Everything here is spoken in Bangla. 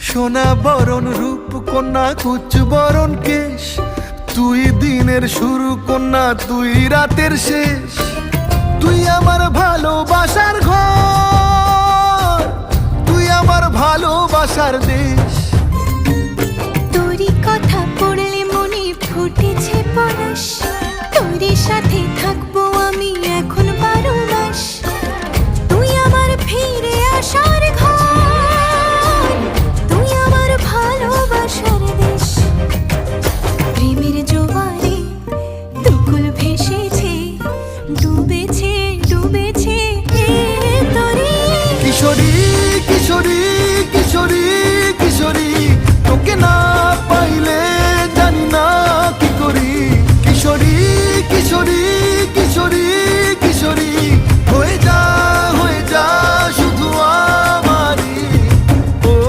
সোনা বরণ রূপ কন্যা কুচ বরণ কেশ, তুই দিনের শুরু কন্যা তুই রাতের শেষ। তুই আমার ভালোবাসার ঘর, তুই আমার ভালোবাসার দেশ।